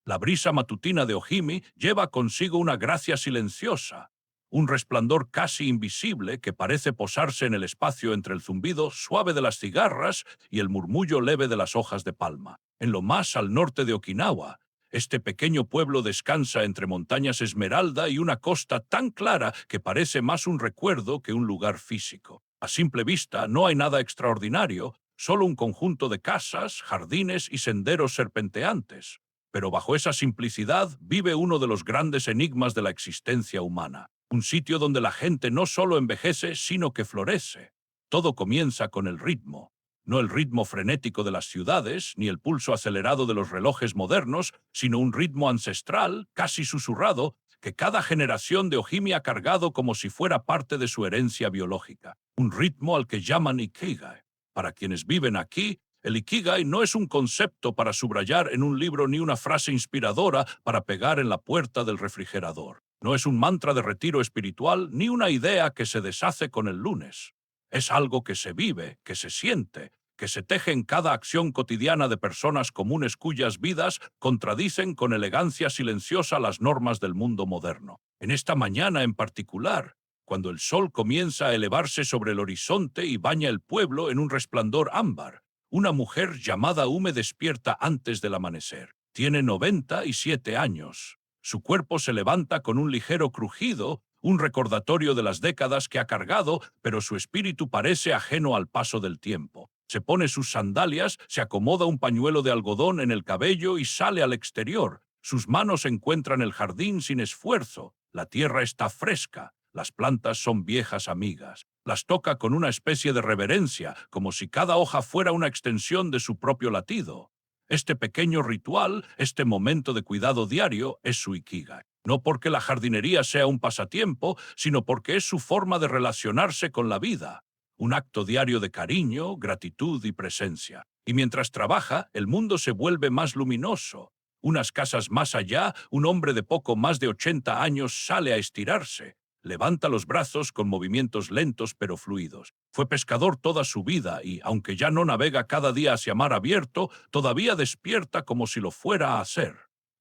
La brisa matutina de Ojimi lleva consigo una gracia silenciosa, un resplandor casi invisible que parece posarse en el espacio entre el zumbido suave de las cigarras y el murmullo leve de las hojas de palma. En lo más al norte de Okinawa, este pequeño pueblo descansa entre montañas esmeralda y una costa tan clara que parece más un recuerdo que un lugar físico. A simple vista no hay nada extraordinario, solo un conjunto de casas, jardines y senderos serpenteantes. Pero bajo esa simplicidad vive uno de los grandes enigmas de la existencia humana. Un sitio donde la gente no solo envejece, sino que florece. Todo comienza con el ritmo. No el ritmo frenético de las ciudades, ni el pulso acelerado de los relojes modernos, sino un ritmo ancestral, casi susurrado, que cada generación de Ojimi ha cargado como si fuera parte de su herencia biológica. Un ritmo al que llaman Ikigai. Para quienes viven aquí, el Ikigai no es un concepto para subrayar en un libro ni una frase inspiradora para pegar en la puerta del refrigerador. No es un mantra de retiro espiritual ni una idea que se deshace con el lunes. Es algo que se vive, que se siente, que se teje en cada acción cotidiana de personas comunes cuyas vidas contradicen con elegancia silenciosa las normas del mundo moderno. En esta mañana en particular, cuando el sol comienza a elevarse sobre el horizonte y baña el pueblo en un resplandor ámbar, una mujer llamada Ume despierta antes del amanecer. Tiene 97 años. Su cuerpo se levanta con un ligero crujido, un recordatorio de las décadas que ha cargado, pero su espíritu parece ajeno al paso del tiempo. Se pone sus sandalias, se acomoda un pañuelo de algodón en el cabello y sale al exterior. Sus manos encuentran el jardín sin esfuerzo. La tierra está fresca. Las plantas son viejas amigas. Las toca con una especie de reverencia, como si cada hoja fuera una extensión de su propio latido. Este pequeño ritual, este momento de cuidado diario, es su Ikigai. No porque la jardinería sea un pasatiempo, sino porque es su forma de relacionarse con la vida. Un acto diario de cariño, gratitud y presencia. Y mientras trabaja, el mundo se vuelve más luminoso. Unas casas más allá, un hombre de poco más de 80 años sale a estirarse. Levanta los brazos con movimientos lentos pero fluidos. Fue pescador toda su vida y, aunque ya no navega cada día hacia mar abierto, todavía despierta como si lo fuera a hacer.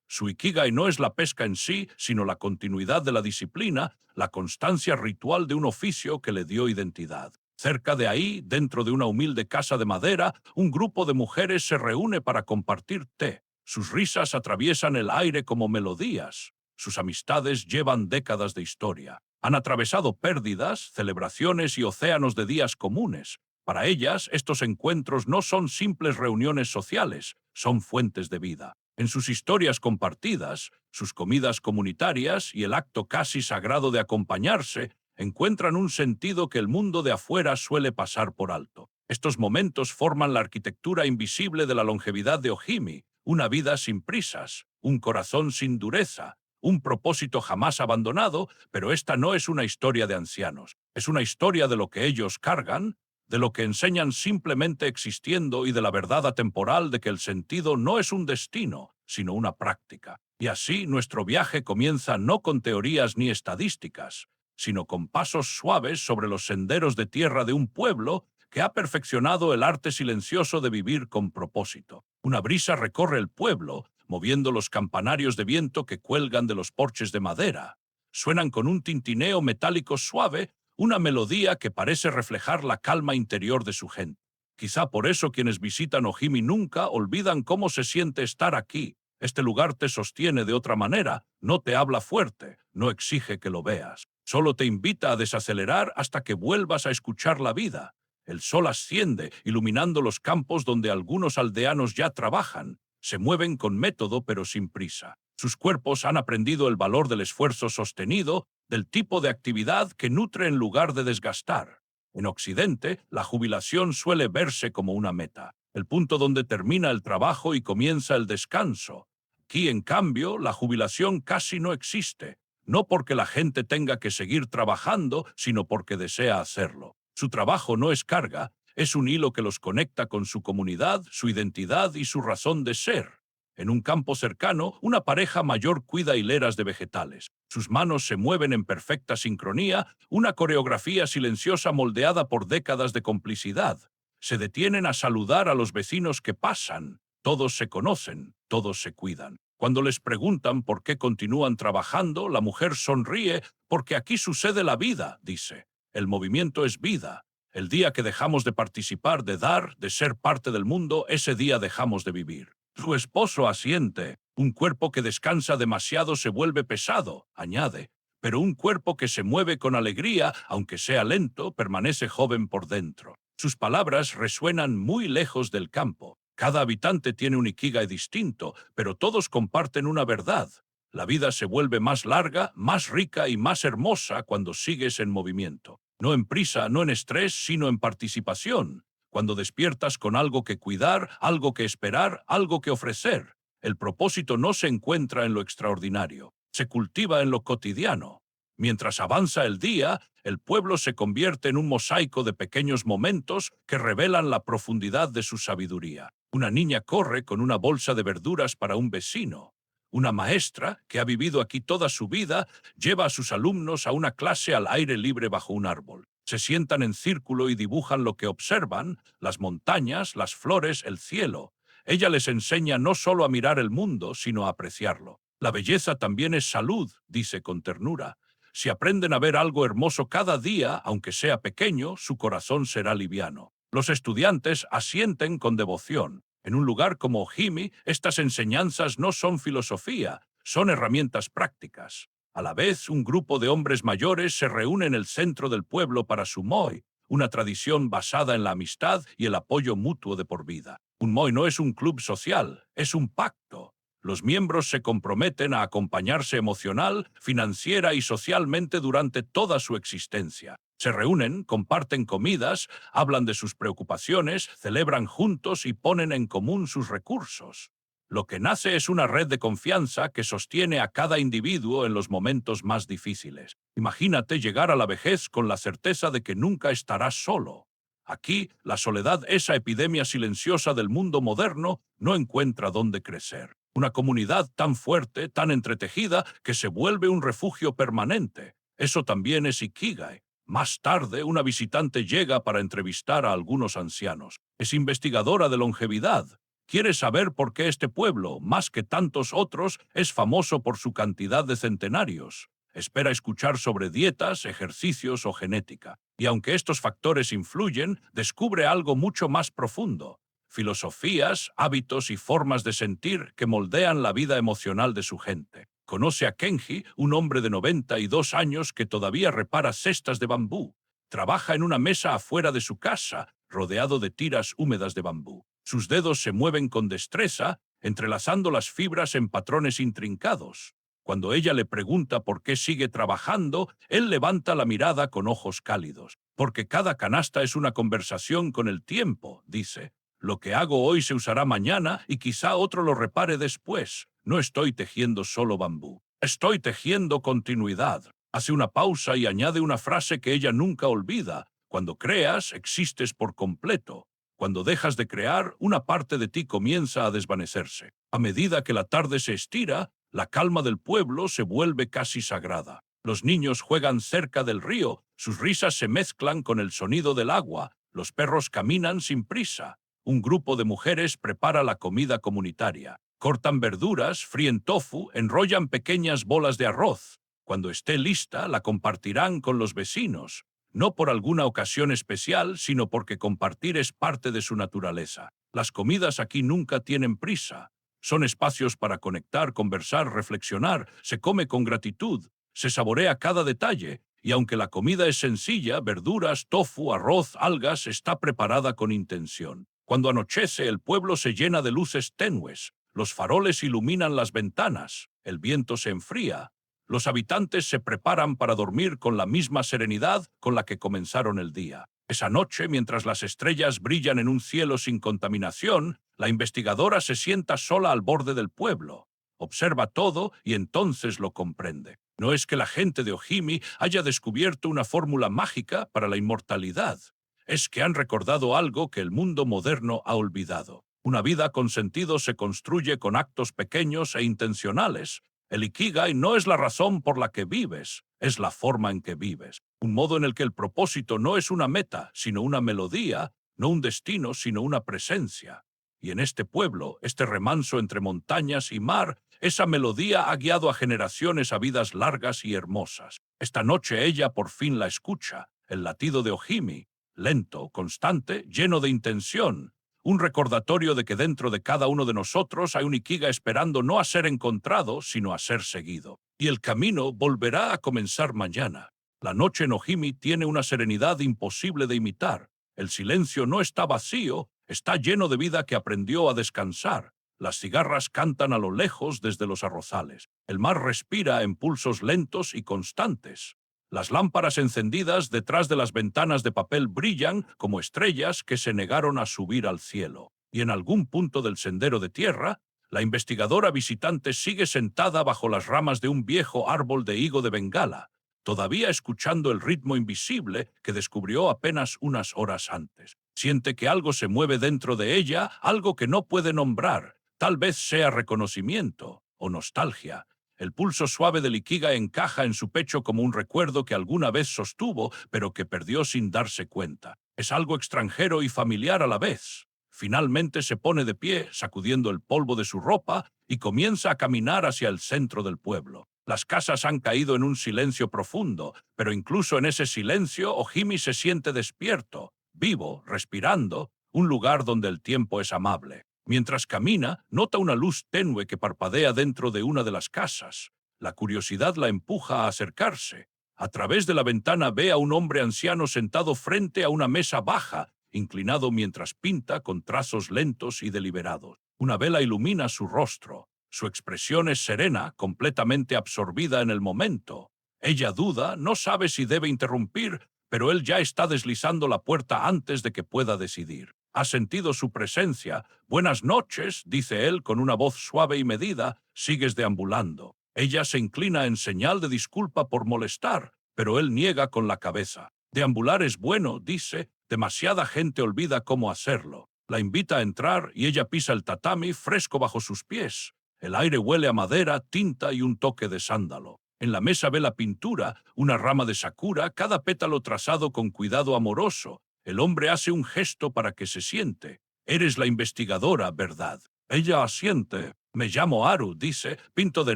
Su Ikigai no es la pesca en sí, sino la continuidad de la disciplina, la constancia ritual de un oficio que le dio identidad. Cerca de ahí, dentro de una humilde casa de madera, un grupo de mujeres se reúne para compartir té. Sus risas atraviesan el aire como melodías. Sus amistades llevan décadas de historia. Han atravesado pérdidas, celebraciones y océanos de días comunes. Para ellas, estos encuentros no son simples reuniones sociales, son fuentes de vida. En sus historias compartidas, sus comidas comunitarias y el acto casi sagrado de acompañarse, encuentran un sentido que el mundo de afuera suele pasar por alto. Estos momentos forman la arquitectura invisible de la longevidad de Ojimi, una vida sin prisas, un corazón sin dureza, un propósito jamás abandonado, pero esta no es una historia de ancianos. Es una historia de lo que ellos cargan, de lo que enseñan simplemente existiendo y de la verdad atemporal de que el sentido no es un destino, sino una práctica. Y así nuestro viaje comienza no con teorías ni estadísticas, sino con pasos suaves sobre los senderos de tierra de un pueblo que ha perfeccionado el arte silencioso de vivir con propósito. Una brisa recorre el pueblo, moviendo los campanarios de viento que cuelgan de los porches de madera. Suenan con un tintineo metálico suave, una melodía que parece reflejar la calma interior de su gente. Quizá por eso quienes visitan Ojimi nunca olvidan cómo se siente estar aquí. Este lugar te sostiene de otra manera, no te habla fuerte, no exige que lo veas. Solo te invita a desacelerar hasta que vuelvas a escuchar la vida. El sol asciende, iluminando los campos donde algunos aldeanos ya trabajan. Se mueven con método pero sin prisa. Sus cuerpos han aprendido el valor del esfuerzo sostenido, del tipo de actividad que nutre en lugar de desgastar. En Occidente, la jubilación suele verse como una meta, el punto donde termina el trabajo y comienza el descanso. Aquí, en cambio, la jubilación casi no existe, no porque la gente tenga que seguir trabajando, sino porque desea hacerlo. Su trabajo no es carga, es un hilo que los conecta con su comunidad, su identidad y su razón de ser. En un campo cercano, una pareja mayor cuida hileras de vegetales. Sus manos se mueven en perfecta sincronía, una coreografía silenciosa moldeada por décadas de complicidad. Se detienen a saludar a los vecinos que pasan. Todos se conocen, todos se cuidan. Cuando les preguntan por qué continúan trabajando, la mujer sonríe porque aquí sucede la vida, dice. El movimiento es vida. El día que dejamos de participar, de dar, de ser parte del mundo, ese día dejamos de vivir. Su esposo asiente. Un cuerpo que descansa demasiado se vuelve pesado, añade. Pero un cuerpo que se mueve con alegría, aunque sea lento, permanece joven por dentro. Sus palabras resuenan muy lejos del campo. Cada habitante tiene un ikigai distinto, pero todos comparten una verdad. La vida se vuelve más larga, más rica y más hermosa cuando sigues en movimiento. No en prisa, no en estrés, sino en participación. Cuando despiertas con algo que cuidar, algo que esperar, algo que ofrecer. El propósito no se encuentra en lo extraordinario, se cultiva en lo cotidiano. Mientras avanza el día, el pueblo se convierte en un mosaico de pequeños momentos que revelan la profundidad de su sabiduría. Una niña corre con una bolsa de verduras para un vecino. Una maestra, que ha vivido aquí toda su vida, lleva a sus alumnos a una clase al aire libre bajo un árbol. Se sientan en círculo y dibujan lo que observan, las montañas, las flores, el cielo. Ella les enseña no solo a mirar el mundo, sino a apreciarlo. La belleza también es salud, dice con ternura. Si aprenden a ver algo hermoso cada día, aunque sea pequeño, su corazón será liviano. Los estudiantes asienten con devoción. En un lugar como Ojimi, estas enseñanzas no son filosofía, son herramientas prácticas. A la vez, un grupo de hombres mayores se reúne en el centro del pueblo para su moi, una tradición basada en la amistad y el apoyo mutuo de por vida. Un moi no es un club social, es un pacto. Los miembros se comprometen a acompañarse emocional, financiera y socialmente durante toda su existencia. Se reúnen, comparten comidas, hablan de sus preocupaciones, celebran juntos y ponen en común sus recursos. Lo que nace es una red de confianza que sostiene a cada individuo en los momentos más difíciles. Imagínate llegar a la vejez con la certeza de que nunca estarás solo. Aquí, la soledad, esa epidemia silenciosa del mundo moderno, no encuentra dónde crecer. Una comunidad tan fuerte, tan entretejida, que se vuelve un refugio permanente. Eso también es Ikigai. Más tarde, una visitante llega para entrevistar a algunos ancianos. Es investigadora de longevidad. Quiere saber por qué este pueblo, más que tantos otros, es famoso por su cantidad de centenarios. Espera escuchar sobre dietas, ejercicios o genética. Y aunque estos factores influyen, descubre algo mucho más profundo. Filosofías, hábitos y formas de sentir que moldean la vida emocional de su gente. Conoce a Kenji, un hombre de 92 años que todavía repara cestas de bambú. Trabaja en una mesa afuera de su casa, rodeado de tiras húmedas de bambú. Sus dedos se mueven con destreza, entrelazando las fibras en patrones intrincados. Cuando ella le pregunta por qué sigue trabajando, él levanta la mirada con ojos cálidos. Porque cada canasta es una conversación con el tiempo, dice. Lo que hago hoy se usará mañana y quizá otro lo repare después. No estoy tejiendo solo bambú. Estoy tejiendo continuidad. Hace una pausa y añade una frase que ella nunca olvida. Cuando creas, existes por completo. Cuando dejas de crear, una parte de ti comienza a desvanecerse. A medida que la tarde se estira, la calma del pueblo se vuelve casi sagrada. Los niños juegan cerca del río, sus risas se mezclan con el sonido del agua, los perros caminan sin prisa. Un grupo de mujeres prepara la comida comunitaria. Cortan verduras, fríen tofu, enrollan pequeñas bolas de arroz. Cuando esté lista, la compartirán con los vecinos. No por alguna ocasión especial, sino porque compartir es parte de su naturaleza. Las comidas aquí nunca tienen prisa. Son espacios para conectar, conversar, reflexionar. Se come con gratitud. Se saborea cada detalle. Y aunque la comida es sencilla, verduras, tofu, arroz, algas, está preparada con intención. Cuando anochece, el pueblo se llena de luces tenues. Los faroles iluminan las ventanas. El viento se enfría. Los habitantes se preparan para dormir con la misma serenidad con la que comenzaron el día. Esa noche, mientras las estrellas brillan en un cielo sin contaminación, la investigadora se sienta sola al borde del pueblo. Observa todo y entonces lo comprende. No es que la gente de Ojimi haya descubierto una fórmula mágica para la inmortalidad. Es que han recordado algo que el mundo moderno ha olvidado. Una vida con sentido se construye con actos pequeños e intencionales. El Ikigai no es la razón por la que vives, es la forma en que vives. Un modo en el que el propósito no es una meta, sino una melodía, no un destino, sino una presencia. Y en este pueblo, este remanso entre montañas y mar, Esa melodía ha guiado a generaciones a vidas largas y hermosas. Esta noche ella por fin la escucha, el latido de Ojimi, lento, constante, lleno de intención. Un recordatorio de que dentro de cada uno de nosotros hay un Ikiga esperando no a ser encontrado, sino a ser seguido. Y el camino volverá a comenzar mañana. La noche en Ojimi tiene una serenidad imposible de imitar. El silencio no está vacío, está lleno de vida que aprendió a descansar. Las cigarras cantan a lo lejos desde los arrozales. El mar respira en pulsos lentos y constantes. Las lámparas encendidas detrás de las ventanas de papel brillan como estrellas que se negaron a subir al cielo. Y en algún punto del sendero de tierra, la investigadora visitante sigue sentada bajo las ramas de un viejo árbol de higo de Bengala, todavía escuchando el ritmo invisible que descubrió apenas unas horas antes. Siente que algo se mueve dentro de ella, algo que no puede nombrar. Tal vez sea reconocimiento o nostalgia. El pulso suave del Ikiga encaja en su pecho como un recuerdo que alguna vez sostuvo, pero que perdió sin darse cuenta. Es algo extranjero y familiar a la vez. Finalmente se pone de pie, sacudiendo el polvo de su ropa, y comienza a caminar hacia el centro del pueblo. Las casas han caído en un silencio profundo, pero incluso en ese silencio Ojimi se siente despierto, vivo, respirando, un lugar donde el tiempo es amable. Mientras camina, nota una luz tenue que parpadea dentro de una de las casas. La curiosidad la empuja a acercarse. A través de la ventana ve a un hombre anciano sentado frente a una mesa baja, inclinado mientras pinta con trazos lentos y deliberados. Una vela ilumina su rostro. Su expresión es serena, completamente absorbida en el momento. Ella duda, no sabe si debe interrumpir, pero él ya está deslizando la puerta antes de que pueda decidir. Ha sentido su presencia. «Buenas noches», dice él con una voz suave y medida. «Sigues deambulando». Ella se inclina en señal de disculpa por molestar, pero él niega con la cabeza. «Deambular es bueno», dice. «Demasiada gente olvida cómo hacerlo». La invita a entrar y ella pisa el tatami fresco bajo sus pies. El aire huele a madera, tinta y un toque de sándalo. En la mesa ve la pintura, una rama de sakura, cada pétalo trazado con cuidado amoroso. El hombre hace un gesto para que se siente. «Eres la investigadora, ¿verdad?» Ella asiente. «Me llamo Haru», dice. «Pinto de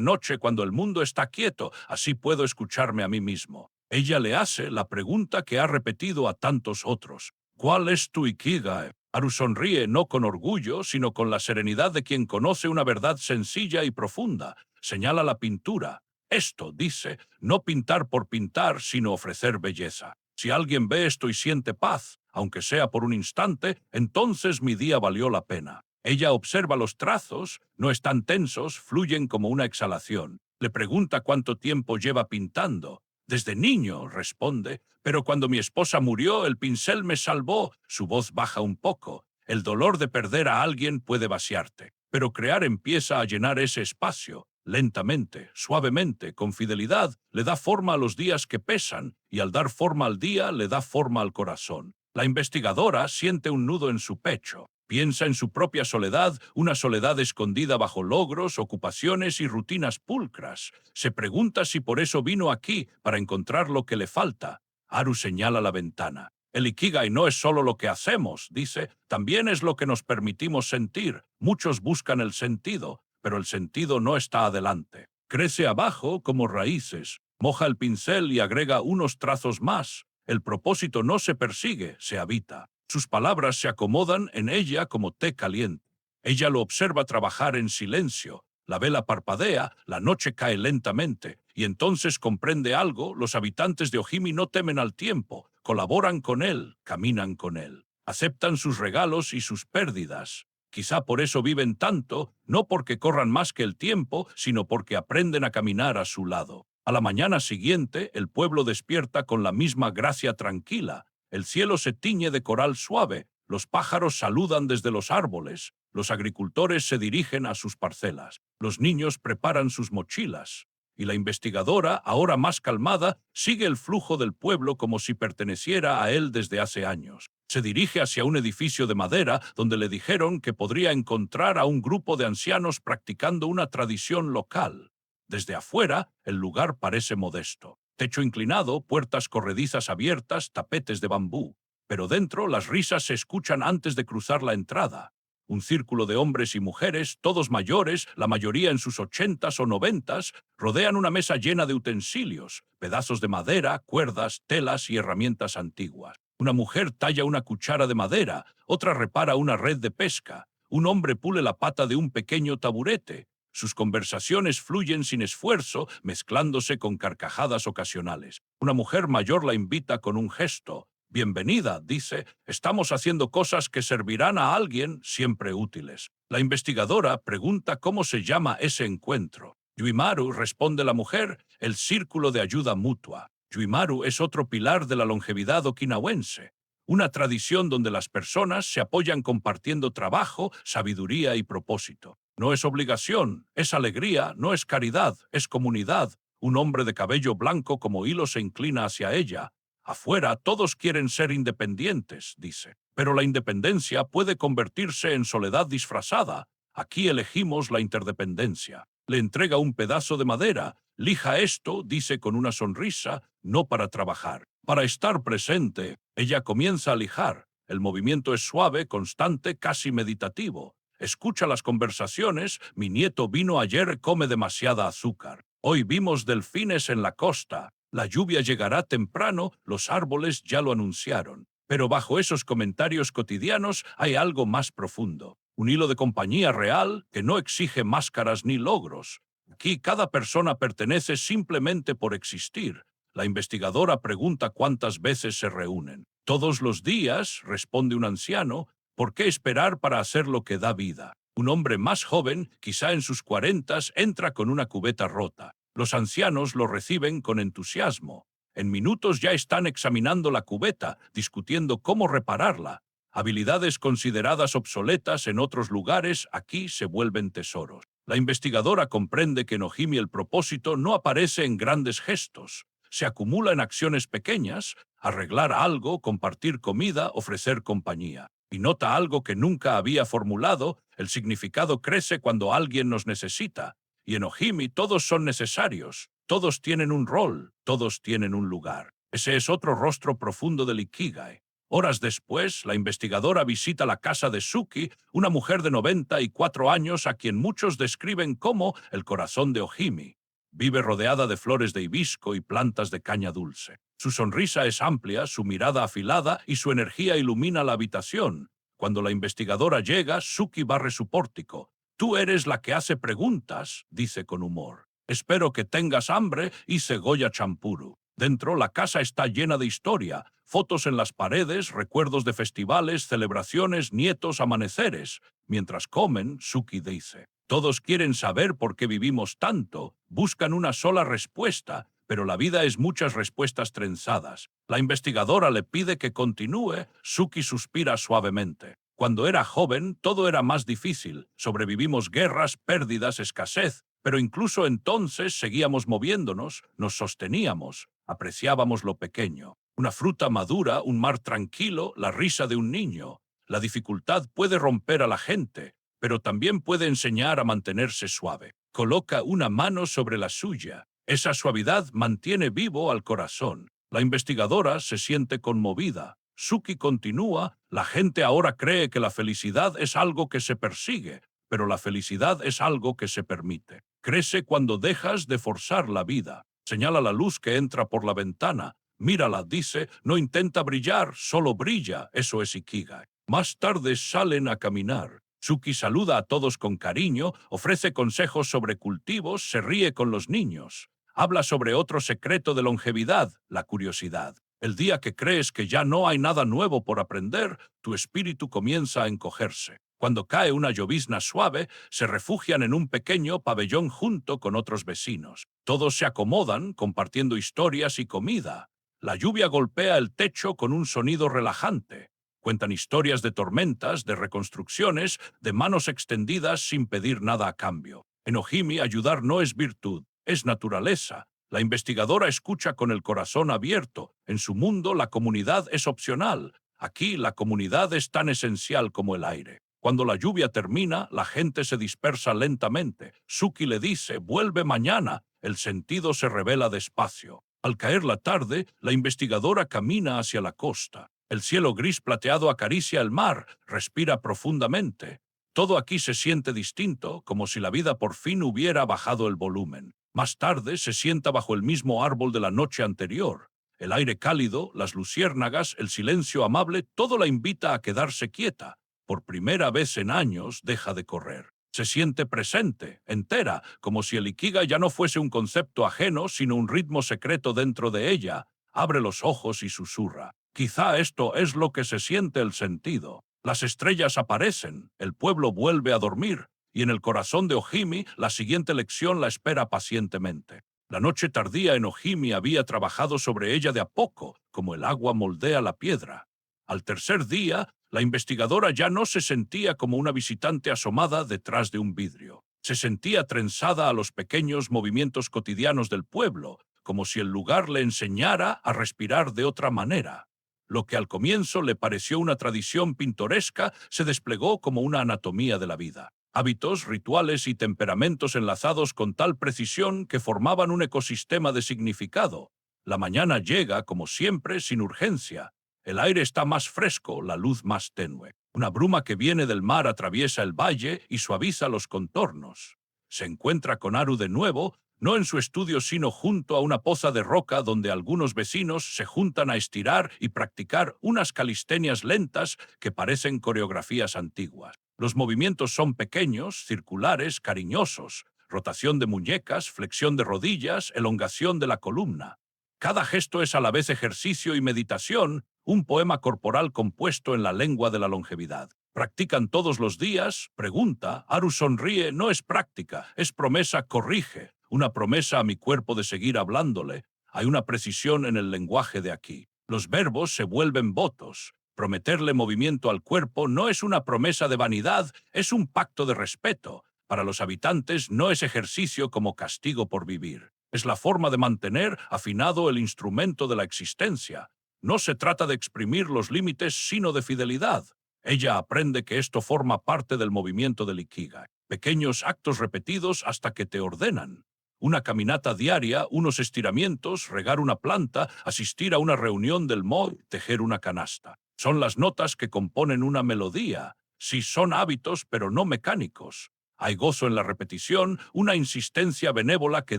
noche cuando el mundo está quieto, así puedo escucharme a mí mismo». Ella le hace la pregunta que ha repetido a tantos otros. «¿Cuál es tu Ikigai?» Haru sonríe no con orgullo, sino con la serenidad de quien conoce una verdad sencilla y profunda. Señala la pintura. «Esto», dice, «no pintar por pintar, sino ofrecer belleza. Si alguien ve esto y siente paz, aunque sea por un instante, entonces mi día valió la pena». Ella observa los trazos, no están tensos, fluyen como una exhalación. Le pregunta cuánto tiempo lleva pintando. «Desde niño», responde, «pero cuando mi esposa murió, el pincel me salvó». Su voz baja un poco. El dolor de perder a alguien puede vaciarte, pero crear empieza a llenar ese espacio. Lentamente, suavemente, con fidelidad, le da forma a los días que pesan, y al dar forma al día, le da forma al corazón. La investigadora siente un nudo en su pecho. Piensa en su propia soledad, una soledad escondida bajo logros, ocupaciones y rutinas pulcras. Se pregunta si por eso vino aquí, para encontrar lo que le falta. Haru señala la ventana. «El Ikigai no es solo lo que hacemos», dice, «también es lo que nos permitimos sentir. Muchos buscan el sentido, pero el sentido no está adelante. Crece abajo como raíces, moja el pincel y agrega unos trazos más. El propósito no se persigue, se habita». Sus palabras se acomodan en ella como té caliente. Ella lo observa trabajar en silencio. La vela parpadea, la noche cae lentamente, y entonces comprende algo. Los habitantes de Ojimi no temen al tiempo, colaboran con él, caminan con él. Aceptan sus regalos y sus pérdidas. Quizá por eso viven tanto, no porque corran más que el tiempo, sino porque aprenden a caminar a su lado. A la mañana siguiente, el pueblo despierta con la misma gracia tranquila. El cielo se tiñe de coral suave, los pájaros saludan desde los árboles, los agricultores se dirigen a sus parcelas, los niños preparan sus mochilas, y la investigadora, ahora más calmada, sigue el flujo del pueblo como si perteneciera a él desde hace años. Se dirige hacia un edificio de madera donde le dijeron que podría encontrar a un grupo de ancianos practicando una tradición local. Desde afuera, el lugar parece modesto. Techo inclinado, puertas corredizas abiertas, tapetes de bambú. Pero dentro las risas se escuchan antes de cruzar la entrada. Un círculo de hombres y mujeres, todos mayores, la mayoría en sus 80s o 90s, rodean una mesa llena de utensilios, pedazos de madera, cuerdas, telas y herramientas antiguas. Una mujer talla una cuchara de madera, otra repara una red de pesca. Un hombre pule la pata de un pequeño taburete. Sus conversaciones fluyen sin esfuerzo, mezclándose con carcajadas ocasionales. Una mujer mayor la invita con un gesto. Bienvenida, dice, estamos haciendo cosas que servirán a alguien, siempre útiles. La investigadora pregunta cómo se llama ese encuentro. Yuimaru, responde la mujer, el círculo de ayuda mutua. Yuimaru es otro pilar de la longevidad okinawense, una tradición donde las personas se apoyan compartiendo trabajo, sabiduría y propósito. No es obligación, es alegría, no es caridad, es comunidad. Un hombre de cabello blanco como hilo se inclina hacia ella. Afuera todos quieren ser independientes, dice, pero la independencia puede convertirse en soledad disfrazada. Aquí elegimos la interdependencia. Le entrega un pedazo de madera. Lija esto, dice con una sonrisa, no para trabajar, para estar presente. Ella comienza a lijar. El movimiento es suave, constante, casi meditativo. Escucha las conversaciones. Mi nieto vino ayer, come demasiada azúcar. Hoy vimos delfines en la costa. La lluvia llegará temprano, los árboles ya lo anunciaron. Pero bajo esos comentarios cotidianos hay algo más profundo. Un hilo de compañía real que no exige máscaras ni logros. Aquí cada persona pertenece simplemente por existir. La investigadora pregunta cuántas veces se reúnen. Todos los días, responde un anciano. ¿Por qué esperar para hacer lo que da vida? Un hombre más joven, quizá en sus 40s, entra con una cubeta rota. Los ancianos lo reciben con entusiasmo. En minutos ya están examinando la cubeta, discutiendo cómo repararla. Habilidades consideradas obsoletas en otros lugares aquí se vuelven tesoros. La investigadora comprende que en Ohimi el propósito no aparece en grandes gestos. Se acumula en acciones pequeñas, arreglar algo, compartir comida, ofrecer compañía. Y nota algo que nunca había formulado: el significado crece cuando alguien nos necesita. Y en Ohimi todos son necesarios, todos tienen un rol, todos tienen un lugar. Ese es otro rostro profundo del Ikigai. Horas después, la investigadora visita la casa de Suki, una mujer de 94 años a quien muchos describen como el corazón de Ohimi. Vive rodeada de flores de hibisco y plantas de caña dulce. Su sonrisa es amplia, su mirada afilada y su energía ilumina la habitación. Cuando la investigadora llega, Suki barre su pórtico. Tú eres la que hace preguntas, dice con humor. Espero que tengas hambre y Segoya champuru. Dentro, la casa está llena de historia, fotos en las paredes, recuerdos de festivales, celebraciones, nietos, amaneceres. Mientras comen, Suki dice: todos quieren saber por qué vivimos tanto, buscan una sola respuesta, pero la vida es muchas respuestas trenzadas. La investigadora le pide que continúe. Suki suspira suavemente. Cuando era joven, todo era más difícil. Sobrevivimos guerras, pérdidas, escasez, pero incluso entonces seguíamos moviéndonos, nos sosteníamos, apreciábamos lo pequeño. Una fruta madura, un mar tranquilo, la risa de un niño. La dificultad puede romper a la gente, pero también puede enseñar a mantenerse suave. Coloca una mano sobre la suya. Esa suavidad mantiene vivo al corazón. La investigadora se siente conmovida. Suki continúa: la gente ahora cree que la felicidad es algo que se persigue, pero la felicidad es algo que se permite. Crece cuando dejas de forzar la vida. Señala la luz que entra por la ventana. Mírala, dice, no intenta brillar, solo brilla. Eso es Ikigai. Más tarde salen a caminar. Suki saluda a todos con cariño, ofrece consejos sobre cultivos, se ríe con los niños. Habla sobre otro secreto de longevidad, la curiosidad. El día que crees que ya no hay nada nuevo por aprender, tu espíritu comienza a encogerse. Cuando cae una llovizna suave, se refugian en un pequeño pabellón junto con otros vecinos. Todos se acomodan, compartiendo historias y comida. La lluvia golpea el techo con un sonido relajante. Cuentan historias de tormentas, de reconstrucciones, de manos extendidas sin pedir nada a cambio. En Ohimi, ayudar no es virtud, es naturaleza. La investigadora escucha con el corazón abierto. En su mundo, la comunidad es opcional. Aquí, la comunidad es tan esencial como el aire. Cuando la lluvia termina, la gente se dispersa lentamente. Suki le dice: vuelve mañana. El sentido se revela despacio. Al caer la tarde, la investigadora camina hacia la costa. El cielo gris plateado acaricia el mar, respira profundamente. Todo aquí se siente distinto, como si la vida por fin hubiera bajado el volumen. Más tarde se sienta bajo el mismo árbol de la noche anterior. El aire cálido, las luciérnagas, el silencio amable, todo la invita a quedarse quieta. Por primera vez en años deja de correr. Se siente presente, entera, como si el ikigai ya no fuese un concepto ajeno, sino un ritmo secreto dentro de ella. Abre los ojos y susurra. Quizá esto es lo que se siente el sentido. Las estrellas aparecen, el pueblo vuelve a dormir, y en el corazón de Ojimi la siguiente lección la espera pacientemente. La noche tardía en Ojimi había trabajado sobre ella de a poco, como el agua moldea la piedra. Al tercer día, la investigadora ya no se sentía como una visitante asomada detrás de un vidrio. Se sentía trenzada a los pequeños movimientos cotidianos del pueblo, como si el lugar le enseñara a respirar de otra manera. Lo que al comienzo le pareció una tradición pintoresca se desplegó como una anatomía de la vida. Hábitos, rituales y temperamentos enlazados con tal precisión que formaban un ecosistema de significado. La mañana llega, como siempre, sin urgencia. El aire está más fresco, la luz más tenue. Una bruma que viene del mar atraviesa el valle y suaviza los contornos. Se encuentra con Haru de nuevo, no en su estudio sino junto a una poza de roca donde algunos vecinos se juntan a estirar y practicar unas calistenias lentas que parecen coreografías antiguas. Los movimientos son pequeños, circulares, cariñosos, rotación de muñecas, flexión de rodillas, elongación de la columna. Cada gesto es a la vez ejercicio y meditación, un poema corporal compuesto en la lengua de la longevidad. ¿Practican todos los días? Pregunta. Haru sonríe. No es práctica, es promesa, corrige. Una promesa a mi cuerpo de seguir hablándole. Hay una precisión en el lenguaje de aquí. Los verbos se vuelven votos. Prometerle movimiento al cuerpo no es una promesa de vanidad, es un pacto de respeto. Para los habitantes no es ejercicio como castigo por vivir. Es la forma de mantener afinado el instrumento de la existencia. No se trata de exprimir los límites, sino de fidelidad. Ella aprende que esto forma parte del movimiento del Ikigai. Pequeños actos repetidos hasta que te ordenan. Una caminata diaria, unos estiramientos, regar una planta, asistir a una reunión del MOI, tejer una canasta. Son las notas que componen una melodía. Sí, son hábitos, pero no mecánicos. Hay gozo en la repetición, una insistencia benévola que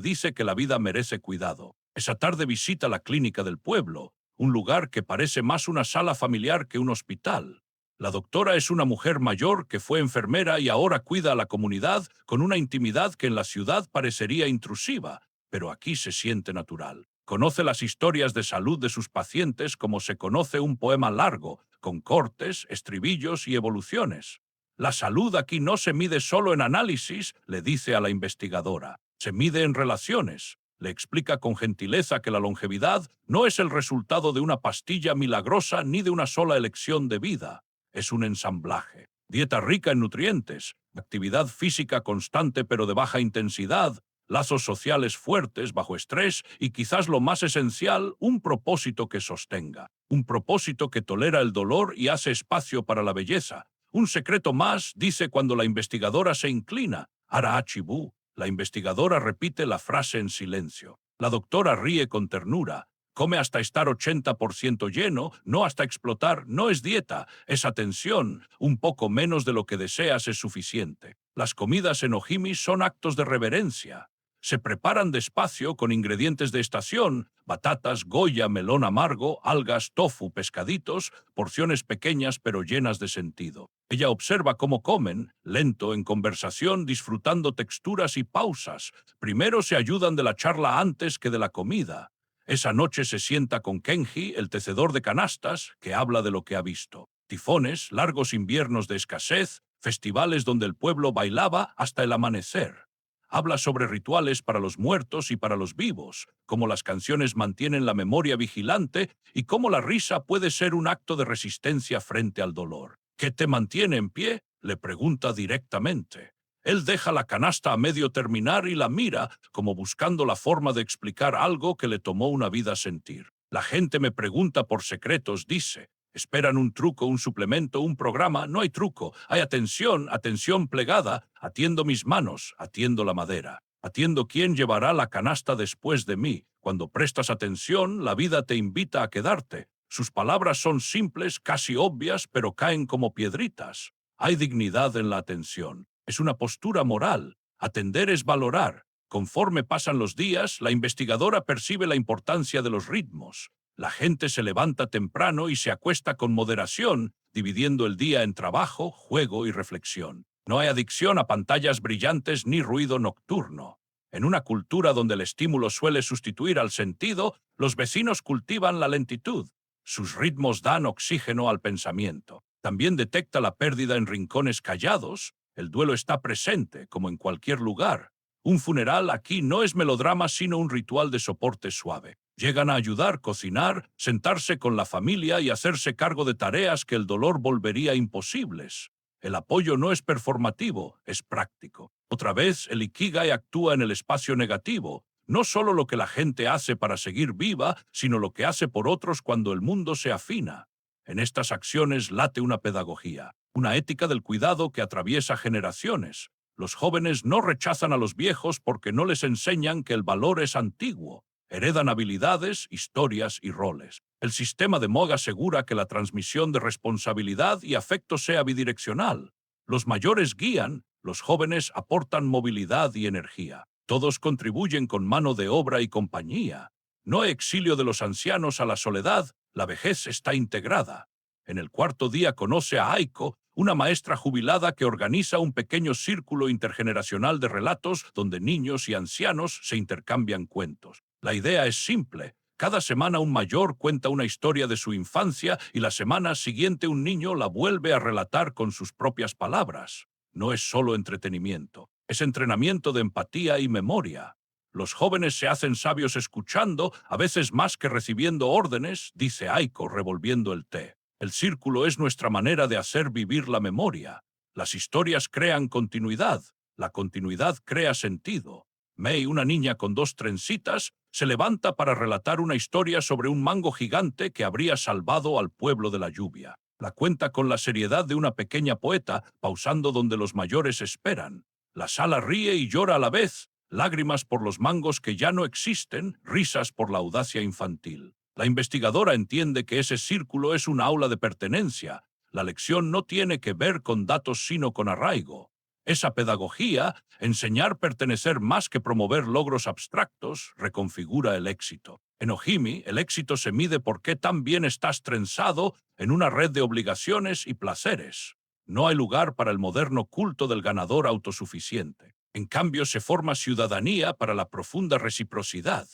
dice que la vida merece cuidado. Esa tarde visita la clínica del pueblo, un lugar que parece más una sala familiar que un hospital. La doctora es una mujer mayor que fue enfermera y ahora cuida a la comunidad con una intimidad que en la ciudad parecería intrusiva, pero aquí se siente natural. Conoce las historias de salud de sus pacientes como se conoce un poema largo, con cortes, estribillos y evoluciones. La salud aquí no se mide solo en análisis, le dice a la investigadora. Se mide en relaciones. Le explica con gentileza que la longevidad no es el resultado de una pastilla milagrosa ni de una sola elección de vida. Es un ensamblaje. Dieta rica en nutrientes, actividad física constante pero de baja intensidad, lazos sociales fuertes bajo estrés y quizás lo más esencial, un propósito que sostenga. Un propósito que tolera el dolor y hace espacio para la belleza. Un secreto más, dice cuando la investigadora se inclina. Arachibu. La investigadora repite la frase en silencio. La doctora ríe con ternura. Come hasta estar 80% lleno, no hasta explotar, no es dieta, es atención, un poco menos de lo que deseas es suficiente. Las comidas en Ojimi son actos de reverencia. Se preparan despacio con ingredientes de estación, batatas, goya, melón amargo, algas, tofu, pescaditos, porciones pequeñas pero llenas de sentido. Ella observa cómo comen, lento, en conversación, disfrutando texturas y pausas. Primero se ayudan de la charla antes que de la comida. Esa noche se sienta con Kenji, el tecedor de canastas, que habla de lo que ha visto. Tifones, largos inviernos de escasez, festivales donde el pueblo bailaba hasta el amanecer. Habla sobre rituales para los muertos y para los vivos, cómo las canciones mantienen la memoria vigilante y cómo la risa puede ser un acto de resistencia frente al dolor. ¿Qué te mantiene en pie?, le pregunta directamente. Él deja la canasta a medio terminar y la mira, como buscando la forma de explicar algo que le tomó una vida sentir. La gente me pregunta por secretos, dice. Esperan un truco, un suplemento, un programa. No hay truco. Hay atención, atención plegada. Atiendo mis manos, atiendo la madera. Atiendo quién llevará la canasta después de mí. Cuando prestas atención, la vida te invita a quedarte. Sus palabras son simples, casi obvias, pero caen como piedritas. Hay dignidad en la atención. Es una postura moral. Atender es valorar. Conforme pasan los días, la investigadora percibe la importancia de los ritmos. La gente se levanta temprano y se acuesta con moderación, dividiendo el día en trabajo, juego y reflexión. No hay adicción a pantallas brillantes ni ruido nocturno. En una cultura donde el estímulo suele sustituir al sentido, los vecinos cultivan la lentitud. Sus ritmos dan oxígeno al pensamiento. También detecta la pérdida en rincones callados. El duelo está presente, como en cualquier lugar. Un funeral aquí no es melodrama, sino un ritual de soporte suave. Llegan a ayudar, cocinar, sentarse con la familia y hacerse cargo de tareas que el dolor volvería imposibles. El apoyo no es performativo, es práctico. Otra vez, el Ikigai actúa en el espacio negativo. No solo lo que la gente hace para seguir viva, sino lo que hace por otros cuando el mundo se afina. En estas acciones late una pedagogía, una ética del cuidado que atraviesa generaciones. Los jóvenes no rechazan a los viejos porque no les enseñan que el valor es antiguo. Heredan habilidades, historias y roles. El sistema de Moga asegura que la transmisión de responsabilidad y afecto sea bidireccional. Los mayores guían, los jóvenes aportan movilidad y energía. Todos contribuyen con mano de obra y compañía. No hay exilio de los ancianos a la soledad, la vejez está integrada. En el cuarto día conoce a Aiko, una maestra jubilada que organiza un pequeño círculo intergeneracional de relatos donde niños y ancianos se intercambian cuentos. La idea es simple. Cada semana un mayor cuenta una historia de su infancia y la semana siguiente un niño la vuelve a relatar con sus propias palabras. No es solo entretenimiento, es entrenamiento de empatía y memoria. Los jóvenes se hacen sabios escuchando, a veces más que recibiendo órdenes, dice Aiko revolviendo el té. El círculo es nuestra manera de hacer vivir la memoria. Las historias crean continuidad, la continuidad crea sentido. Mei, una niña con 2 trencitas, se levanta para relatar una historia sobre un mango gigante que habría salvado al pueblo de la lluvia. La cuenta con la seriedad de una pequeña poeta, pausando donde los mayores esperan. La sala ríe y llora a la vez, lágrimas por los mangos que ya no existen, risas por la audacia infantil. La investigadora entiende que ese círculo es un aula de pertenencia. La lección no tiene que ver con datos sino con arraigo. Esa pedagogía, enseñar pertenecer más que promover logros abstractos, reconfigura el éxito. En Ohimi, el éxito se mide por qué tan bien estás trenzado en una red de obligaciones y placeres. No hay lugar para el moderno culto del ganador autosuficiente. En cambio, se forma ciudadanía para la profunda reciprocidad.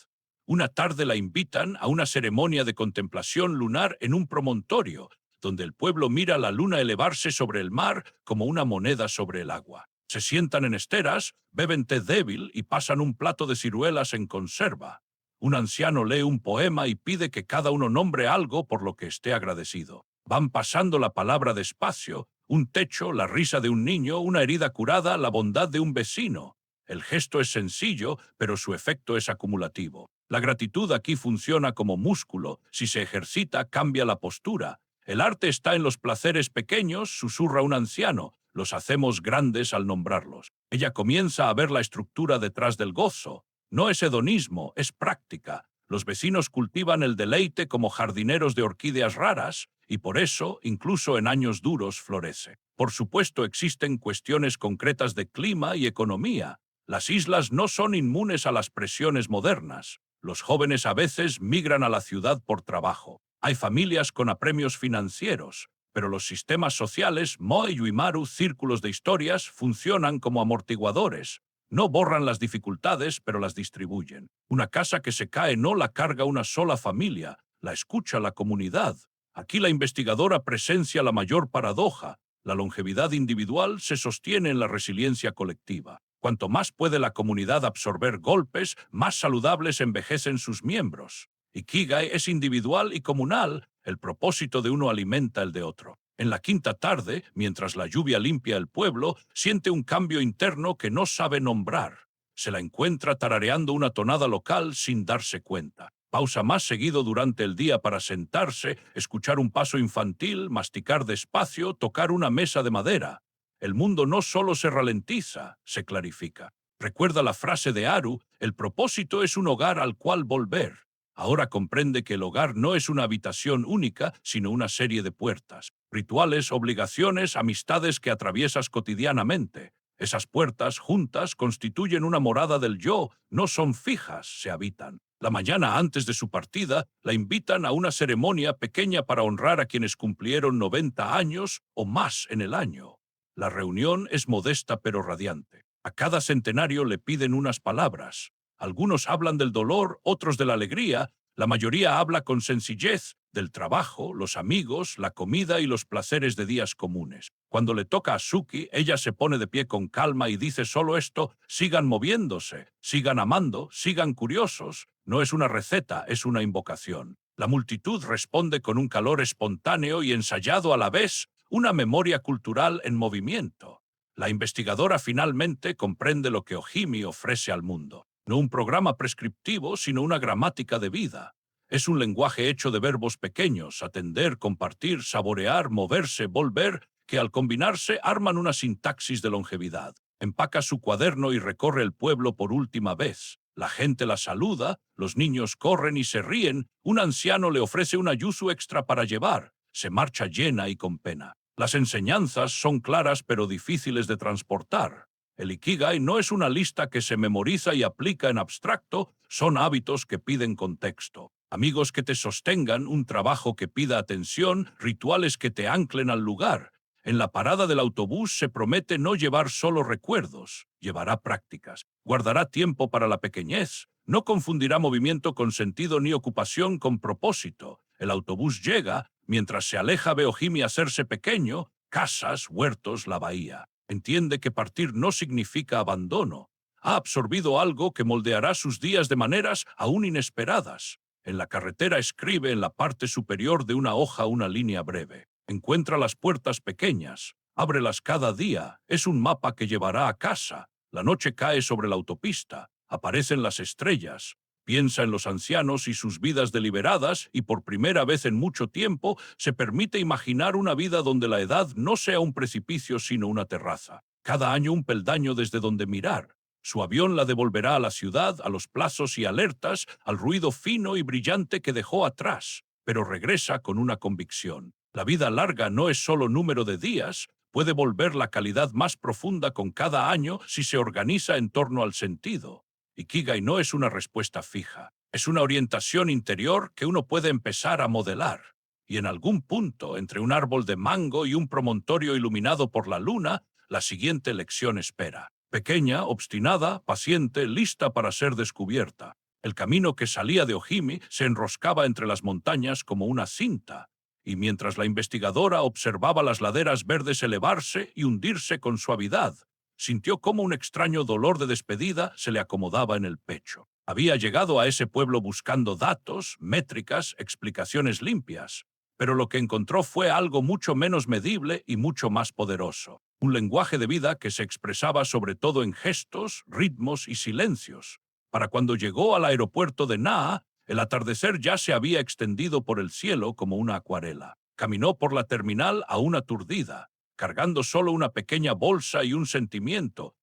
Una tarde la invitan a una ceremonia de contemplación lunar en un promontorio, donde el pueblo mira la luna elevarse sobre el mar como una moneda sobre el agua. Se sientan en esteras, beben té débil y pasan un plato de ciruelas en conserva. Un anciano lee un poema y pide que cada uno nombre algo por lo que esté agradecido. Van pasando la palabra despacio, un techo, la risa de un niño, una herida curada, la bondad de un vecino. El gesto es sencillo, pero su efecto es acumulativo. La gratitud aquí funciona como músculo. Si se ejercita, cambia la postura. El arte está en los placeres pequeños, susurra un anciano. Los hacemos grandes al nombrarlos. Ella comienza a ver la estructura detrás del gozo. No es hedonismo, es práctica. Los vecinos cultivan el deleite como jardineros de orquídeas raras, y por eso, incluso en años duros, florece. Por supuesto, existen cuestiones concretas de clima y economía. Las islas no son inmunes a las presiones modernas. Los jóvenes a veces migran a la ciudad por trabajo. Hay familias con apremios financieros, pero los sistemas sociales, Moe y Uimaru, círculos de historias, funcionan como amortiguadores. No borran las dificultades, pero las distribuyen. Una casa que se cae no la carga una sola familia, la escucha la comunidad. Aquí la investigadora presencia la mayor paradoja. La longevidad individual se sostiene en la resiliencia colectiva. Cuanto más puede la comunidad absorber golpes, más saludables envejecen sus miembros. Ikigai es individual y comunal, el propósito de uno alimenta el de otro. En la quinta tarde, mientras la lluvia limpia el pueblo, siente un cambio interno que no sabe nombrar. Se la encuentra tarareando una tonada local sin darse cuenta. Pausa más seguido durante el día para sentarse, escuchar un paso infantil, masticar despacio, tocar una mesa de madera. El mundo no solo se ralentiza, se clarifica. Recuerda la frase de Haru, el propósito es un hogar al cual volver. Ahora comprende que el hogar no es una habitación única, sino una serie de puertas, rituales, obligaciones, amistades que atraviesas cotidianamente. Esas puertas, juntas, constituyen una morada del yo, no son fijas, se habitan. La mañana antes de su partida, la invitan a una ceremonia pequeña para honrar a quienes cumplieron 90 años o más en el año. La reunión es modesta pero radiante. A cada centenario le piden unas palabras. Algunos hablan del dolor, otros de la alegría, la mayoría habla con sencillez del trabajo, los amigos, la comida y los placeres de días comunes. Cuando le toca a Suki, ella se pone de pie con calma y dice solo esto: sigan moviéndose, sigan amando, sigan curiosos. No es una receta, es una invocación. La multitud responde con un calor espontáneo y ensayado a la vez, una memoria cultural en movimiento. La investigadora finalmente comprende lo que Ojimi ofrece al mundo. No un programa prescriptivo, sino una gramática de vida. Es un lenguaje hecho de verbos pequeños: atender, compartir, saborear, moverse, volver, que al combinarse arman una sintaxis de longevidad. Empaca su cuaderno y recorre el pueblo por última vez. La gente la saluda, los niños corren y se ríen, un anciano le ofrece una yuzu extra para llevar. Se marcha llena y con pena. Las enseñanzas son claras pero difíciles de transportar. El Ikigai no es una lista que se memoriza y aplica en abstracto, son hábitos que piden contexto. Amigos que te sostengan, un trabajo que pida atención, rituales que te anclen al lugar. En la parada del autobús se promete no llevar solo recuerdos, llevará prácticas, guardará tiempo para la pequeñez, no confundirá movimiento con sentido ni ocupación con propósito. El autobús llega, mientras se aleja ve Ojimi hacerse pequeño, casas, huertos, la bahía. Entiende que partir no significa abandono. Ha absorbido algo que moldeará sus días de maneras aún inesperadas. En la carretera escribe en la parte superior de una hoja una línea breve. Encuentra las puertas pequeñas, ábrelas cada día, es un mapa que llevará a casa. La noche cae sobre la autopista, aparecen las estrellas. Piensa en los ancianos y sus vidas deliberadas y por primera vez en mucho tiempo se permite imaginar una vida donde la edad no sea un precipicio sino una terraza. Cada año un peldaño desde donde mirar. Su avión la devolverá a la ciudad, a los plazos y alertas, al ruido fino y brillante que dejó atrás, pero regresa con una convicción. La vida larga no es solo número de días, puede volver la calidad más profunda con cada año si se organiza en torno al sentido. Ikigai no es una respuesta fija, es una orientación interior que uno puede empezar a modelar. Y en algún punto, entre un árbol de mango y un promontorio iluminado por la luna, la siguiente lección espera. Pequeña, obstinada, paciente, lista para ser descubierta. El camino que salía de Ojimi se enroscaba entre las montañas como una cinta, y mientras la investigadora observaba las laderas verdes elevarse y hundirse con suavidad, sintió cómo un extraño dolor de despedida se le acomodaba en el pecho. Había llegado a ese pueblo buscando datos, métricas, explicaciones limpias, pero lo que encontró fue algo mucho menos medible y mucho más poderoso. Un lenguaje de vida que se expresaba sobre todo en gestos, ritmos y silencios. Para cuando llegó al aeropuerto de Naa, el atardecer ya se había extendido por el cielo como una acuarela. Caminó por la terminal aún aturdida, cargando solo una pequeña bolsa y un sentimiento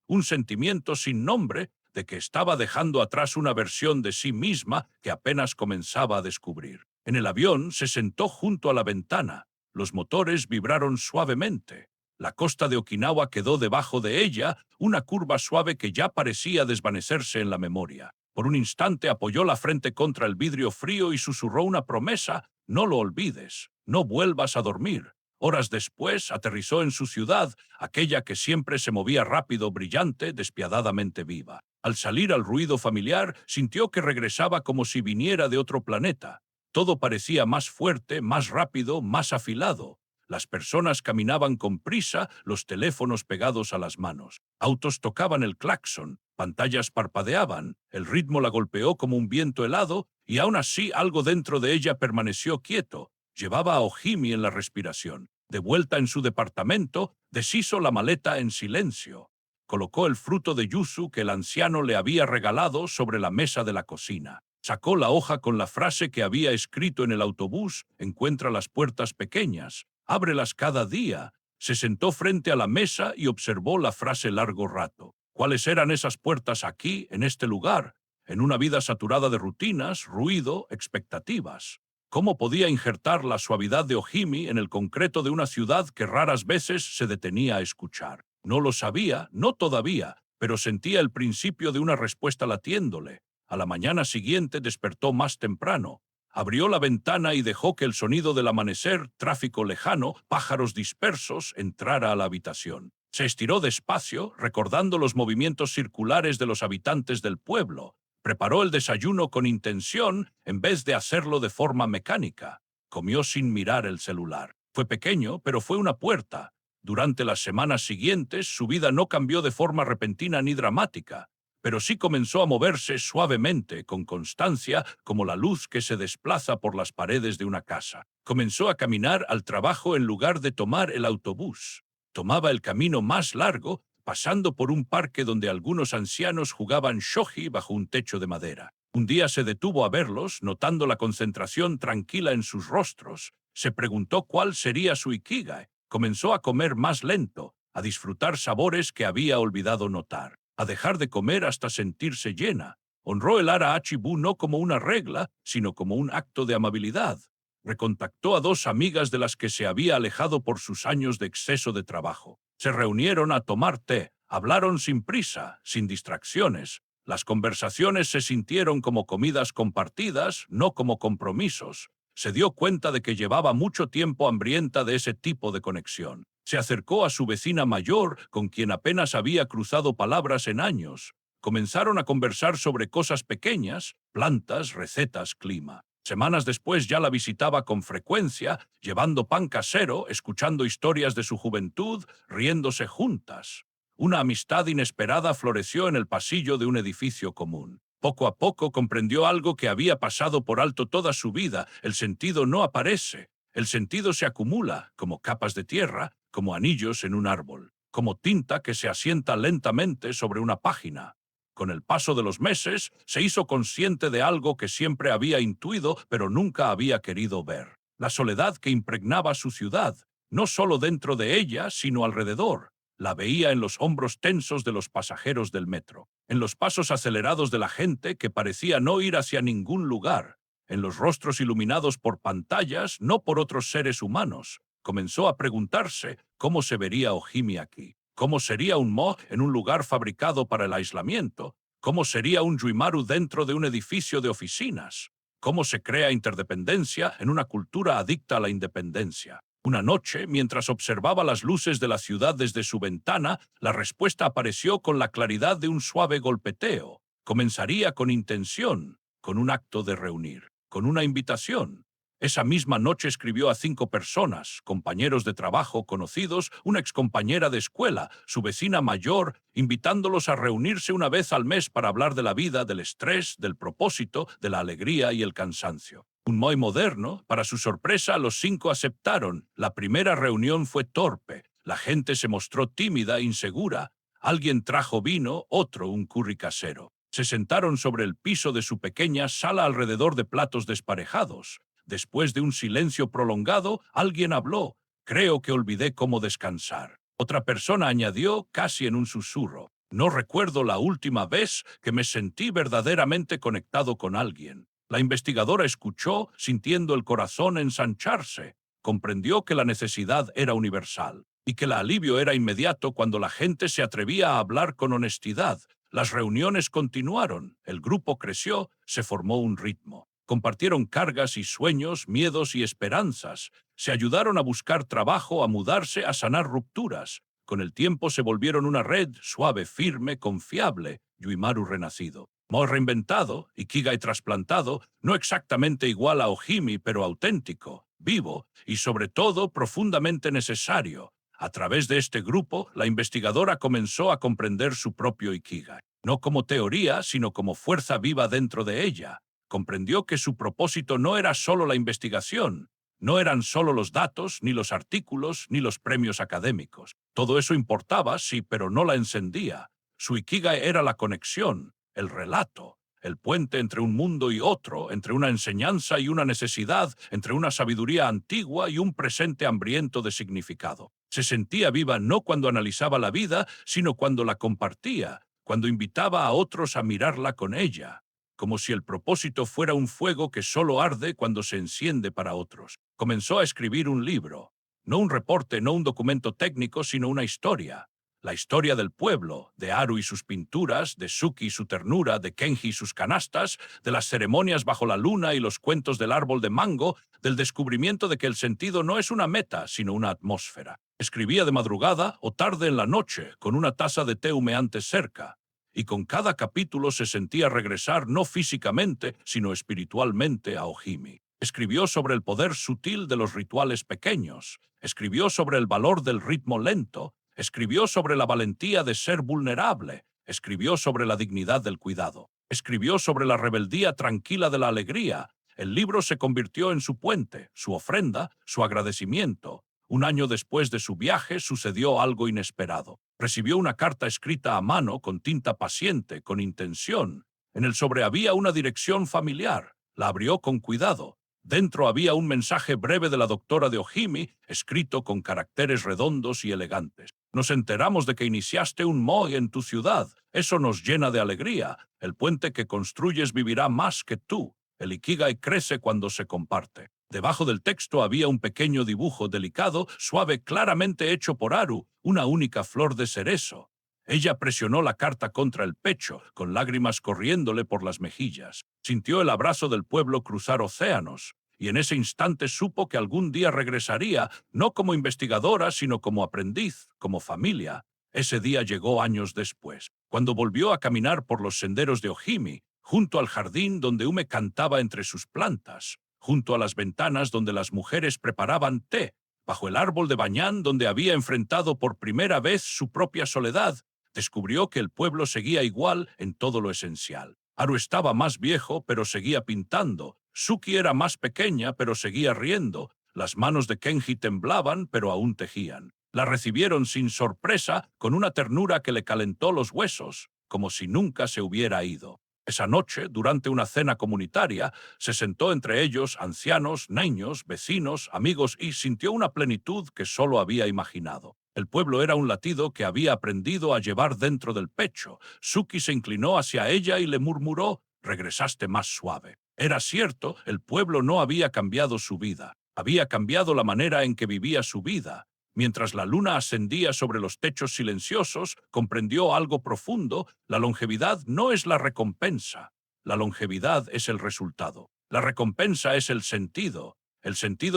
sin nombre, de que estaba dejando atrás una versión de sí misma que apenas comenzaba a descubrir. En el avión se sentó junto a la ventana. Los motores vibraron suavemente. La costa de Okinawa quedó debajo de ella, una curva suave que ya parecía desvanecerse en la memoria. Por un instante apoyó la frente contra el vidrio frío y susurró una promesa: no lo olvides, no vuelvas a dormir. Horas después aterrizó en su ciudad, aquella que siempre se movía rápido, brillante, despiadadamente viva. Al salir al ruido familiar, sintió que regresaba como si viniera de otro planeta. Todo parecía más fuerte, más rápido, más afilado. Las personas caminaban con prisa, los teléfonos pegados a las manos. Autos tocaban el claxon, pantallas parpadeaban, el ritmo la golpeó como un viento helado, y aún así algo dentro de ella permaneció quieto. Llevaba a Ojimi en la respiración. De vuelta en su departamento, deshizo la maleta en silencio. Colocó el fruto de yuzu que el anciano le había regalado sobre la mesa de la cocina. Sacó la hoja con la frase que había escrito en el autobús: encuentra las puertas pequeñas, ábrelas cada día. Se sentó frente a la mesa y observó la frase largo rato. ¿Cuáles eran esas puertas aquí, en este lugar? en una vida saturada de rutinas, ruido, expectativas. ¿Cómo podía injertar la suavidad de Ojimi en el concreto de una ciudad que raras veces se detenía a escuchar? No lo sabía, no todavía, pero sentía el principio de una respuesta latiéndole. A la mañana siguiente despertó más temprano. Abrió la ventana y dejó que el sonido del amanecer, tráfico lejano, pájaros dispersos, entrara a la habitación. Se estiró despacio, recordando los movimientos circulares de los habitantes del pueblo. Preparó el desayuno con intención en vez de hacerlo de forma mecánica. Comió sin mirar el celular. Fue pequeño, pero fue una puerta. Durante las semanas siguientes, su vida no cambió de forma repentina ni dramática, pero sí comenzó a moverse suavemente, con constancia, como la luz que se desplaza por las paredes de una casa. Comenzó a caminar al trabajo en lugar de tomar el autobús. Tomaba el camino más largo, pasando por un parque donde algunos ancianos jugaban shogi bajo un techo de madera. Un día se detuvo a verlos, notando la concentración tranquila en sus rostros. Se preguntó cuál sería su ikigai. Comenzó a comer más lento, a disfrutar sabores que había olvidado notar, a dejar de comer hasta sentirse llena. Honró el ara Achibu no como una regla, sino como un acto de amabilidad. Recontactó a dos amigas de las que se había alejado por sus años de exceso de trabajo. Se reunieron a tomar té, hablaron sin prisa, sin distracciones. Las conversaciones se sintieron como comidas compartidas, no como compromisos. Se dio cuenta de que llevaba mucho tiempo hambrienta de ese tipo de conexión. Se acercó a su vecina mayor, con quien apenas había cruzado palabras en años. Comenzaron a conversar sobre cosas pequeñas, plantas, recetas, clima. Semanas después ya la visitaba con frecuencia, llevando pan casero, escuchando historias de su juventud, riéndose juntas. Una amistad inesperada floreció en el pasillo de un edificio común. Poco a poco comprendió algo que había pasado por alto toda su vida. El sentido no aparece. El sentido se acumula, como capas de tierra, como anillos en un árbol, como tinta que se asienta lentamente sobre una página. Con el paso de los meses, se hizo consciente de algo que siempre había intuido, pero nunca había querido ver. La soledad que impregnaba su ciudad, no solo dentro de ella, sino alrededor. La veía en los hombros tensos de los pasajeros del metro, en los pasos acelerados de la gente que parecía no ir hacia ningún lugar, en los rostros iluminados por pantallas, no por otros seres humanos. Comenzó a preguntarse cómo se vería Ojimi aquí, cómo sería un Mo en un lugar fabricado para el aislamiento, cómo sería un Yuimaru dentro de un edificio de oficinas, cómo se crea interdependencia en una cultura adicta a la independencia. Una noche, mientras observaba las luces de la ciudad desde su ventana, la respuesta apareció con la claridad de un suave golpeteo. Comenzaría con intención, con un acto de reunir, con una invitación. Esa misma noche escribió a 5 personas, compañeros de trabajo conocidos, una excompañera de escuela, su vecina mayor, invitándolos a reunirse una vez al mes para hablar de la vida, del estrés, del propósito, de la alegría y el cansancio. Un Moi moderno, para su sorpresa, los 5 aceptaron. La primera reunión fue torpe. La gente se mostró tímida, insegura. Alguien trajo vino, otro un curry casero. Se sentaron sobre el piso de su pequeña sala alrededor de platos desparejados. Después de un silencio prolongado, alguien habló. Creo que olvidé cómo descansar. Otra persona añadió, casi en un susurro. No recuerdo la última vez que me sentí verdaderamente conectado con alguien. La investigadora escuchó, sintiendo el corazón ensancharse. Comprendió que la necesidad era universal y que el alivio era inmediato cuando la gente se atrevía a hablar con honestidad. Las reuniones continuaron, el grupo creció, se formó un ritmo. Compartieron cargas y sueños, miedos y esperanzas. Se ayudaron a buscar trabajo, a mudarse, a sanar rupturas. Con el tiempo se volvieron una red suave, firme, confiable, Yuimaru renacido. Mo reinventado, Ikigai trasplantado, no exactamente igual a Ojimi, pero auténtico, vivo y sobre todo profundamente necesario. A través de este grupo, la investigadora comenzó a comprender su propio Ikigai, no como teoría, sino como fuerza viva dentro de ella. Comprendió que su propósito no era solo la investigación, no eran solo los datos, ni los artículos, ni los premios académicos. Todo eso importaba, sí, pero no la encendía. Su Ikigai era la conexión, el relato, el puente entre un mundo y otro, entre una enseñanza y una necesidad, entre una sabiduría antigua y un presente hambriento de significado. Se sentía viva no cuando analizaba la vida, sino cuando la compartía, cuando invitaba a otros a mirarla con ella. como si el propósito fuera un fuego que solo arde cuando se enciende para otros. Comenzó a escribir un libro, no un reporte, no un documento técnico, sino una historia. La historia del pueblo, de Haru y sus pinturas, de Suki y su ternura, de Kenji y sus canastas, de las ceremonias bajo la luna y los cuentos del árbol de mango, del descubrimiento de que el sentido no es una meta, sino una atmósfera. Escribía de madrugada o tarde en la noche, con una taza de té humeante cerca, y con cada capítulo se sentía regresar no físicamente, sino espiritualmente a Ojimi. Escribió sobre el poder sutil de los rituales pequeños, escribió sobre el valor del ritmo lento, escribió sobre la valentía de ser vulnerable, escribió sobre la dignidad del cuidado, escribió sobre la rebeldía tranquila de la alegría. El libro se convirtió en su puente, su ofrenda, su agradecimiento. Un año después de su viaje sucedió algo inesperado. Recibió una carta escrita a mano con tinta paciente, con intención. En el sobre había una dirección familiar. La abrió con cuidado. Dentro había un mensaje breve de la doctora de Ojimi, escrito con caracteres redondos y elegantes. Nos enteramos de que iniciaste un MOI en tu ciudad. Eso nos llena de alegría. El puente que construyes vivirá más que tú. El Ikigai crece cuando se comparte. Debajo del texto había un pequeño dibujo delicado, suave, claramente hecho por Haru, una única flor de cerezo. Ella presionó la carta contra el pecho, con lágrimas corriéndole por las mejillas. Sintió el abrazo del pueblo cruzar océanos, y en ese instante supo que algún día regresaría, no como investigadora, sino como aprendiz, como familia. Ese día llegó años después, cuando volvió a caminar por los senderos de Ojimi, junto al jardín donde Ume cantaba entre sus plantas, junto a las ventanas donde las mujeres preparaban té, bajo el árbol de bañán donde había enfrentado por primera vez su propia soledad. Descubrió que el pueblo seguía igual en todo lo esencial. Haru estaba más viejo, pero seguía pintando. Suki era más pequeña, pero seguía riendo. Las manos de Kenji temblaban, pero aún tejían. La recibieron sin sorpresa, con una ternura que le calentó los huesos, como si nunca se hubiera ido. Esa noche, durante una cena comunitaria, se sentó entre ellos ancianos, niños, vecinos, amigos y sintió una plenitud que solo había imaginado. El pueblo era un latido que había aprendido a llevar dentro del pecho. Suki se inclinó hacia ella y le murmuró: «Regresaste más suave». Era cierto, el pueblo no había cambiado su vida. Había cambiado la manera en que vivía su vida. Mientras la luna ascendía sobre los techos silenciosos, comprendió algo profundo: la longevidad no es la recompensa. La longevidad es el resultado. La recompensa es el sentido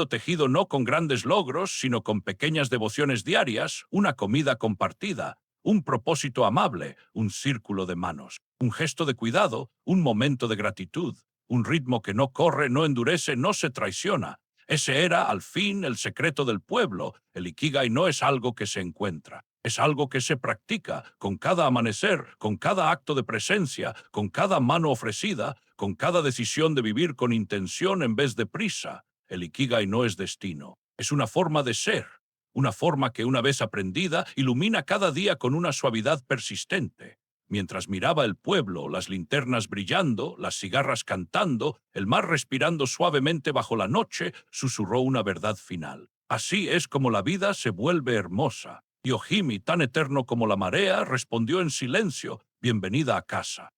tejido no con grandes logros, sino con pequeñas devociones diarias, una comida compartida, un propósito amable, un círculo de manos, un gesto de cuidado, un momento de gratitud, un ritmo que no corre, no endurece, no se traiciona. Ese era, al fin, el secreto del pueblo. El Ikigai no es algo que se encuentra. Es algo que se practica, con cada amanecer, con cada acto de presencia, con cada mano ofrecida, con cada decisión de vivir con intención en vez de prisa. El Ikigai no es destino, es una forma de ser, una forma que una vez aprendida ilumina cada día con una suavidad persistente. Mientras miraba el pueblo, las linternas brillando, las cigarras cantando, el mar respirando suavemente bajo la noche, susurró una verdad final. Así es como la vida se vuelve hermosa. Y Ojimi, tan eterno como la marea, respondió en silencio: «Bienvenida a casa».